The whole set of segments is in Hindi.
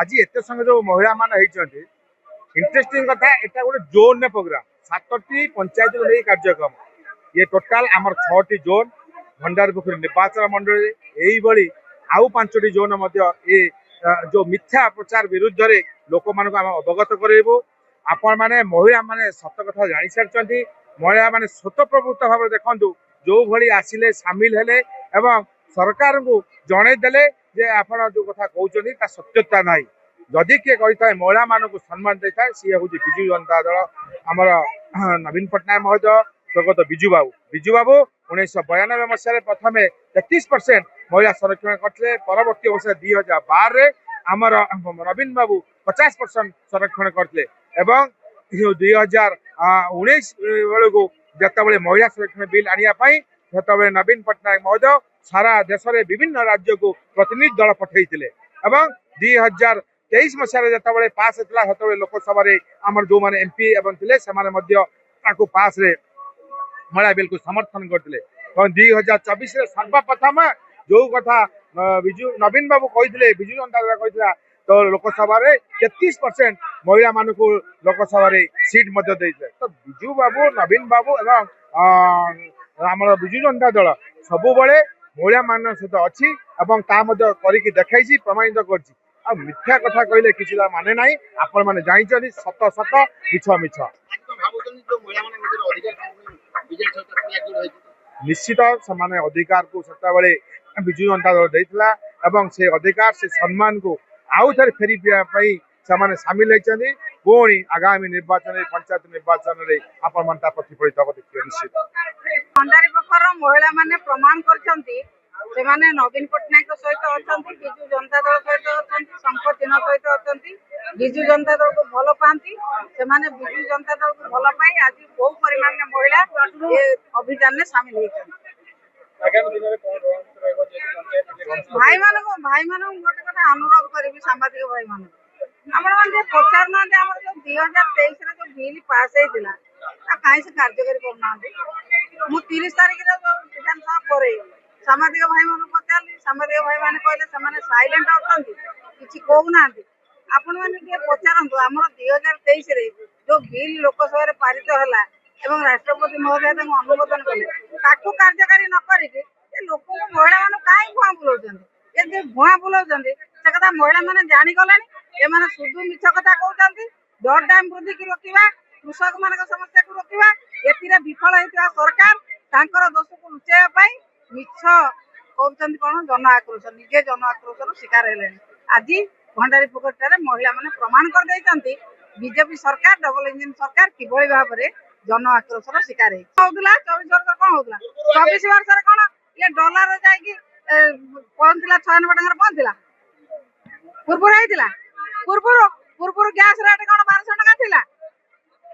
आज एत संगे जो महिला मान इंटरेस्टिंग कथा एटा गोटे जोन प्रोग्राम 7टी पंचायत को नहीं कार्यक्रम ये टोटाल आमर 6टी जोन भंडारपोखरी निर्वाचन मंडल यही आउ 5टी जोन ये जो मिथ्या प्रचार विरुद्ध रे लोक मान अवगत करेबू आपण माने महिला माने सत कथा जानी सारी महिला माने स्वतःप्रवृत्त भाव देखु जो भली आसिले सामिल हेले एवं सरकार को जनईदेले जे आपण जो कथा कहते सत्यता ना जदि किए करें महिला मानक सम्मान दे था सी हूँ विजु जनता दल आमर नवीन पट्टनायक महोदय स्वर्गत विजु बाबू 1992 मसीह प्रथम 33% महिला संरक्षण करते परवर्त वर्ष 2012 आमर नवीन बाबू 50% संरक्षण करते 2019 बेलू जिते महिला संरक्षण बिल आने जो नवीन पट्टनायक महोदय सारा देश में विभिन्न राज्य को प्रतिनिधि दल पठे 2023 मसीह जो पास होता है लोकसभा आमर जो मैंने एमपी थे पास महिला बिल को समर्थन करते 2024 सर्वप्रथम जो कथा विजु नवीन बाबू कहते विजु जनता दल कहता तो लोकसभा 33% महिला मान को लोकसभा सीट देते तो विजु बाबू नवीन बाबू एवं आमर विजु जनता दल सबु बड़े महिला मान सहित अच्छी करके देखी प्रमाणित कर मिथ्या कथा कहले किसी माने ना आपण मैंने जानी सत सत मिछ मिछ निश्चित से अधिकार को सत्ता बेले विजु जनता दल देता से अधिकार से सम्मान को आउ थे फेरी से सामिल होती पुणी आगामी निर्वाचन पंचायत निर्वाचन में आपण प्रतिफलित देखिए निश्चित महिला माने प्रमाण करछंती से माने नवीन पट्टनायक सहित अच्छा विजु जनता दल सहित अच्छा संपत चिन्ह सहित अच्छा विजु जनता दल को भल पाती से माने विजु जनता दल को भल पाई आज बहु परिमाण में महिला ये अभियान में सामिल होती भाई मान गोटे कथा अनुरोध करी सांबादिक भाई मान पचार ना जो 2023 जो बिल पास होता कहीं से कार्यकारी करना 30 तारीख विधानसभा पर सामाजिक भाई मान पचारि सामाजिक भाई मैंने कहले साइलेंट अच्छा कि कहूना आपण मैंने पचारतु आम 2023 जो बिल लोकसभा पारित है एवं राष्ट्रपति महोदय अनुमोदन कले कार्यकारी न करके लोक महिला मान कहीं भुआ बुलाऊँ ये भुआ बुलाऊँ से कथा महिला मैंने जाणीगले एम शुद्ध मिछ कथा कहते दर दाम वृद्धि की रोकवा कृषक मान समस्या को रोकवा ए विफल होता सरकार दोष को लुचाई मिछ कहते कौन जन आक्रोश निजे जन आक्रोश शिकार है आज भंडारीपोखरी महिला मैंने प्रमाण कर देते बीजेपी सरकार डबल इंजिन सरकार किभली भाव में जन आक्रोश शिकार होता 24 वर्ष कौन होता 24 वर्ष कौन ये डॉलर जाकि पहुंचला 96 टकर पहुंचला पूर्व गैस रेट कौन 1200 टका थिला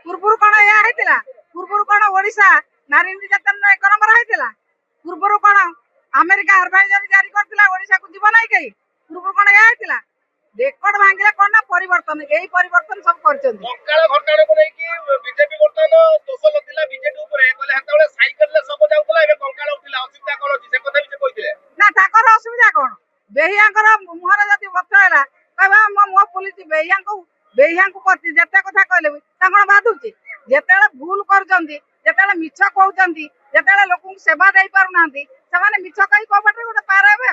पूर्व कौन या हेतिला पूर्व कौन ओडिशा नारी निर्यातन 1 नंबर हेतिला पूर्व कौन अमेरिका एडवाइजरी जारी करथिला ओडिशा को जीवन नहीं कहीं पूर्व कौन या हेतिला रेकर्ड भांगिला कौन ना परिवर्तन यही परिवर्तन सब करछन घंटा को नहीं कि बीजेपी वर्तमान दोष लतिला बीजेपी ऊपर कहले हताबेले साइकिल ले सब जाउतला एबे कंकाळ उठिला असुविधा कोन अछि से कथा भी कहथिले ना ताकर असुविधा कोन बेहियांकर मुहर जति बच्चा हैला कहबा मो पुलिस बेहियांको करती जते कथा कहले तांगण बाधुची जेतेले भूल करजंती जेतेले मिछ कहउजंती जेतेले लोकन सेवा दे पारु नांती से माने मिछ कहि कोबटे गोटे पार हेबे।